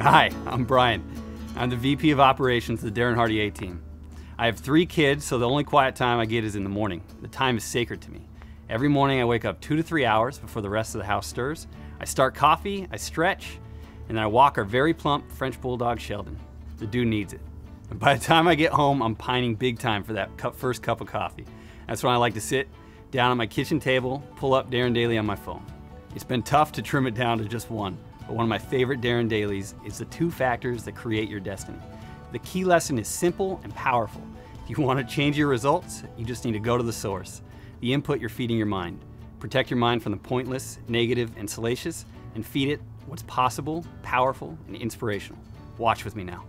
Hi, I'm Brian. I'm the VP of Operations of the Darren Hardy A-Team. I have 3 kids, so the only quiet time I get is in the morning. The time is sacred to me. Every morning I wake up 2 to 3 hours before the rest of the house stirs. I start coffee, I stretch, and then I walk our very plump French Bulldog Sheldon. The dude needs it. And by the time I get home, I'm pining big time for that first cup of coffee. That's when I like to sit down at my kitchen table, pull up Darren Daily on my phone. It's been tough to trim it down to just one, but one of my favorite Darren Dailies is the 2 factors that create your destiny. The key lesson is simple and powerful. If you want to change your results, you just need to go to the source, the input you're feeding your mind. Protect your mind from the pointless, negative, and salacious, and feed it what's possible, powerful, and inspirational. Watch with me now.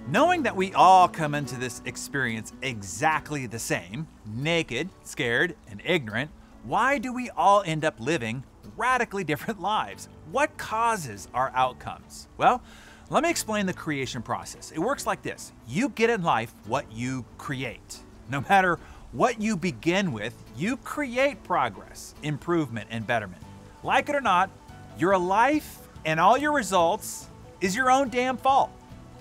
Knowing that we all come into this experience exactly the same, naked, scared, and ignorant, why do we all end up living radically different lives? What causes our outcomes? Well, let me explain the creation process. It works like this. You get in life what you create. No matter what you begin with, you create progress, improvement, and betterment. Like it or not, your life and all your results is your own damn fault.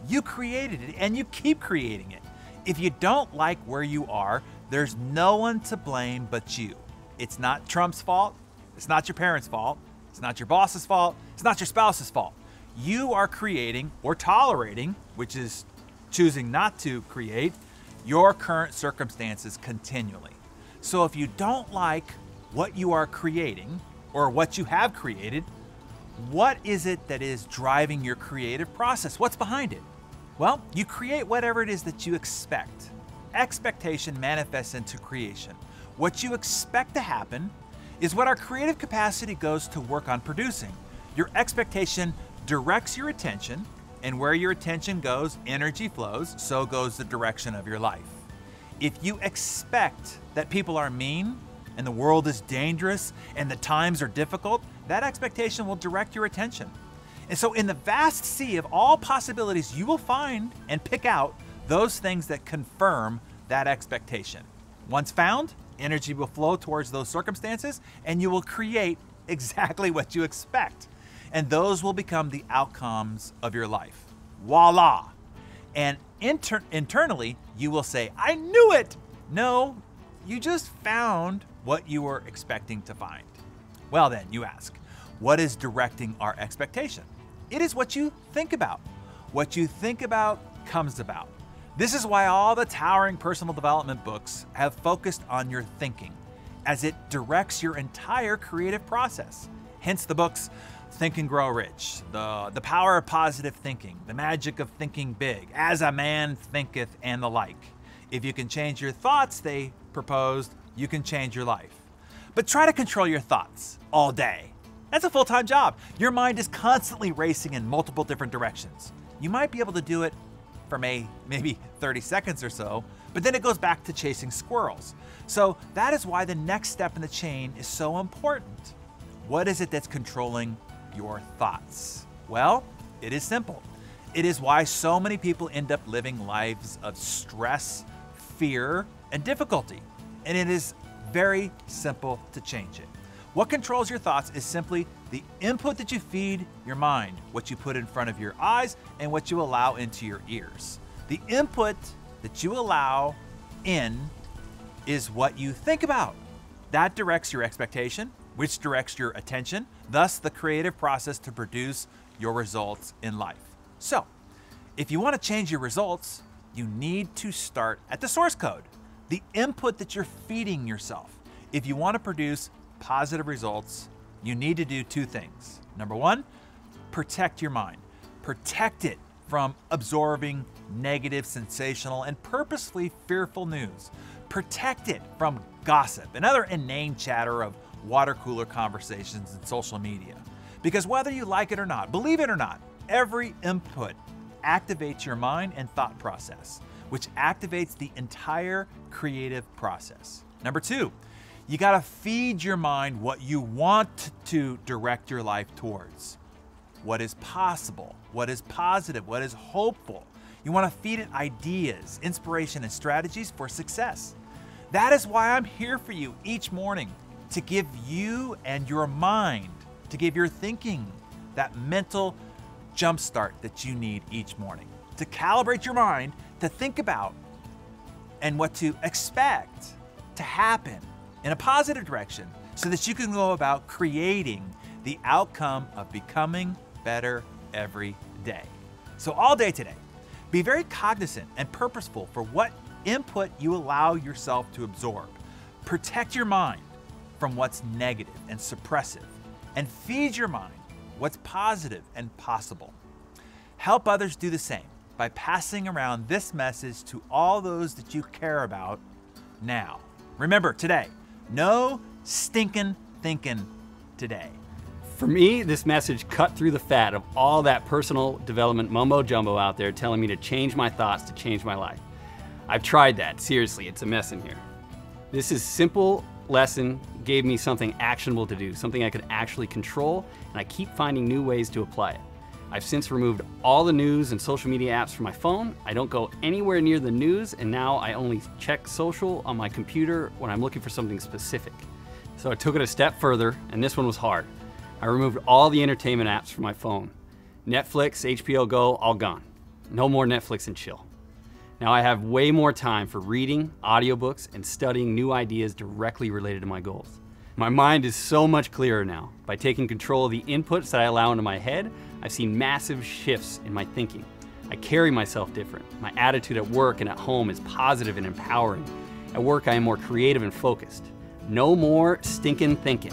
You created it and you keep creating it. If you don't like where you are, there's no one to blame but you. It's not Trump's fault. It's not your parents' fault. It's not your boss's fault. It's not your spouse's fault. You are creating or tolerating, which is choosing not to create, your current circumstances continually. So if you don't like what you are creating or what you have created, what is it that is driving your creative process? What's behind it? Well, you create whatever it is that you expect. Expectation manifests into creation. What you expect to happen is what our creative capacity goes to work on producing. Your expectation directs your attention, and where your attention goes, energy flows, so goes the direction of your life. If you expect that people are mean, and the world is dangerous, and the times are difficult, that expectation will direct your attention. And so in the vast sea of all possibilities, you will find and pick out those things that confirm that expectation. Once found, energy will flow towards those circumstances, and you will create exactly what you expect. And those will become the outcomes of your life. Voila! And internally, you will say, I knew it! No, you just found what you were expecting to find. Well then, you ask, what is directing our expectation? It is what you think about. What you think about comes about. This is why all the towering personal development books have focused on your thinking, as it directs your entire creative process. Hence the books Think and Grow Rich, the Power of Positive Thinking, The Magic of Thinking Big, As a Man Thinketh, and the like. If you can change your thoughts, they proposed, you can change your life. But try to control your thoughts all day. That's a full-time job. Your mind is constantly racing in multiple different directions. You might be able to do it for maybe 30 seconds or so, but then it goes back to chasing squirrels. So that is why the next step in the chain is so important. What is it that's controlling your thoughts? Well, it is simple. It is why so many people end up living lives of stress, fear, and difficulty. And it is very simple to change it. What controls your thoughts is simply the input that you feed your mind, what you put in front of your eyes, and what you allow into your ears. The input that you allow in is what you think about. That directs your expectation, which directs your attention, thus the creative process to produce your results in life. So, if you want to change your results, you need to start at the source code, the input that you're feeding yourself. If you want to produce positive results, you need to do 2 things. Number 1, protect your mind. Protect it from absorbing negative, sensational, and purposefully fearful news. Protect it from gossip and other inane chatter of water cooler conversations and social media. Because whether you like it or not, believe it or not, every input activates your mind and thought process, which activates the entire creative process. Number 2, you gotta feed your mind what you want to direct your life towards. What is possible, what is positive, what is hopeful. You wanna feed it ideas, inspiration, and strategies for success. That is why I'm here for you each morning, to give you and your mind, to give your thinking that mental jumpstart that you need each morning to calibrate your mind to think about and what to expect to happen in a positive direction so that you can go about creating the outcome of becoming better every day. So all day today, be very cognizant and purposeful for what input you allow yourself to absorb. Protect your mind from what's negative and suppressive, and feed your mind what's positive and possible. Help others do the same by passing around this message to all those that you care about now. Remember today, no stinking thinking today. For me, this message cut through the fat of all that personal development mumbo jumbo out there telling me to change my thoughts to change my life. I've tried that, seriously, it's a mess in here. This is simple lesson gave me something actionable to do, something I could actually control, and I keep finding new ways to apply it. I've since removed all the news and social media apps from my phone. I don't go anywhere near the news, and now I only check social on my computer when I'm looking for something specific. So I took it a step further, and this one was hard. I removed all the entertainment apps from my phone. Netflix, HBO Go, all gone. No more Netflix and chill. Now I have way more time for reading, audiobooks, and studying new ideas directly related to my goals. My mind is so much clearer now. By taking control of the inputs that I allow into my head, I've seen massive shifts in my thinking. I carry myself different. My attitude at work and at home is positive and empowering. At work, I am more creative and focused. No more stinking thinking.